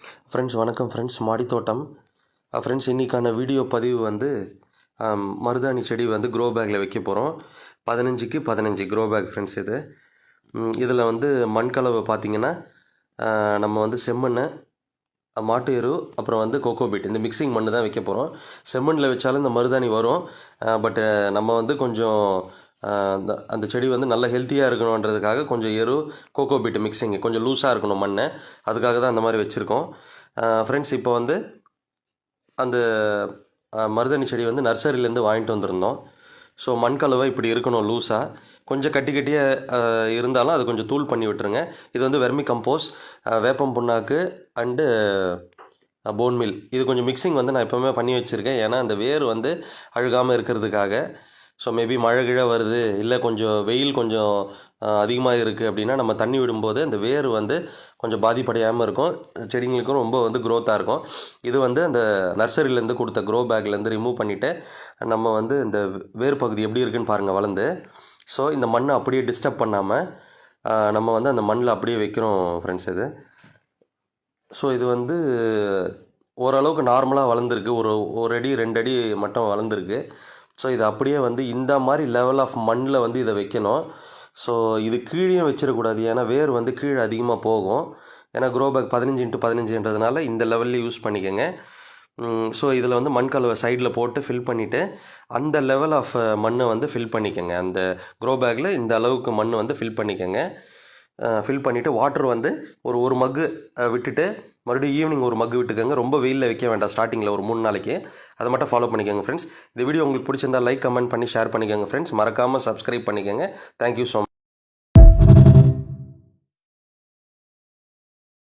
Friends வணக்கம் friends. மாடித்தோட்டம் friends. இன்றைக்கான வீடியோ பதிவு வந்து மருதாணி செடி வந்து க்ரோ பேக்கில் வைக்க போகிறோம். 15க்கு 15 க்ரோ பேக் ஃப்ரெண்ட்ஸ். இதில் வந்து மண் கலவை பார்த்திங்கன்னா நம்ம வந்து செம்மண், மாட்டு எரு, அப்புறம் வந்து கோகோபீட், இந்த மிக்சிங் மண் தான் வைக்க போகிறோம். செம்மண்ணில் வச்சாலும் இந்த மருதாணி வரும். பட்டு நம்ம வந்து கொஞ்சம் அந்த செடி வந்து நல்ல ஹெல்த்தியாக இருக்கணுன்றதுக்காக கொஞ்சம் எரு, கோகோபீட் மிக்சிங் கொஞ்சம் லூஸாக இருக்கணும் மண், அதுக்காக தான் அந்த மாதிரி வச்சுருக்கோம் ஃப்ரெண்ட்ஸ். இப்போ வந்து அந்த மருதாணி செடி வந்து நர்சரியிலேருந்து வாங்கிட்டு வந்திருந்தோம். ஸோ மண் கலவை இப்படி இருக்கணும் லூஸாக, கொஞ்சம் கட்டி கட்டியாக இருந்தாலும் அது கொஞ்சம் தூள் பண்ணி விட்டுருங்க. இது வந்து வெர்மி கம்போஸ், வேப்பம் புண்ணாக்கு அண்டு போன் மில், இது கொஞ்சம் மிக்சிங் வந்து நான் எப்போவுமே பண்ணி வச்சுருக்கேன். ஏன்னா அந்த வேர் வந்து அழுகாமல் இருக்கிறதுக்காக. ஸோ மேபி மழை கிழ வருது, இல்லை கொஞ்சம் வெயில் கொஞ்சம் அதிகமாக இருக்குது அப்படின்னா நம்ம தண்ணி விடும்போது அந்த வேர் வந்து கொஞ்சம் பாதிப்படையாமல் இருக்கும், செடிங்களுக்கும் ரொம்ப வந்து க்ரோத்தாக இருக்கும். இது வந்து அந்த நர்சரியிலேருந்து கொடுத்த க்ரோ பேக்லேருந்து ரிமூவ் பண்ணிவிட்டு நம்ம வந்து இந்த வேர் பகுதி எப்படி இருக்குன்னு பாருங்கள் வளர்ந்து. ஸோ இந்த மண்ணை அப்படியே டிஸ்டர்ப் பண்ணாமல் நம்ம வந்து அந்த மண்ணில் அப்படியே வைக்கிறோம் ஃப்ரெண்ட்ஸ். ஸோ இது வந்து ஓரளவுக்கு நார்மலாக வளர்ந்துருக்கு, ஒரு அடி 2 அடி மட்டும் வளர்ந்துருக்கு. ஸோ இது அப்படியே வந்து இந்த மாதிரி லெவல் ஆஃப் மண்ணில் வந்து இதை வைக்கணும். ஸோ இது கீழேயும் வச்சிடக்கூடாது, ஏன்னா வேர் வந்து கீழே அதிகமாக போகும். ஏன்னா க்ரோ பேக் 15x15ன்றதுனால இந்த லெவலில் யூஸ் பண்ணிக்கோங்க. ஸோ இதில் வந்து மண் கலவை சைடில் போட்டு ஃபில் பண்ணிவிட்டு அந்த லெவல் ஆஃப் மண்ணை வந்து ஃபில் பண்ணிக்கோங்க. அந்த க்ரோ பேக்கில் இந்த அளவுக்கு மண் வந்து ஃபில் பண்ணிக்கோங்க. ஃபில் பண்ணிவிட்டு வாட்டர் வந்து ஒரு மக்கு விட்டுட்டு மறுபடியும் ஈவினிங் ஒரு மக்கு விட்டுக்கோங்க. ரொம்ப வெயிலில் வைக்க வேண்டாம் ஸ்டார்டிங்கில் ஒரு 3 நாளைக்கு. அதை மட்டும் ஃபாலோ பண்ணிக்கோங்க ஃப்ரெண்ட்ஸ். இந்த வீடியோ உங்களுக்கு பிடிச்சிருந்தால் லைக், கமெண்ட் பண்ணி ஷேர் பண்ணிக்கோங்க ஃப்ரெண்ட்ஸ். மறக்காமல் சப்ஸ்கிரைப் பண்ணிக்கோங்க. Thank you so much.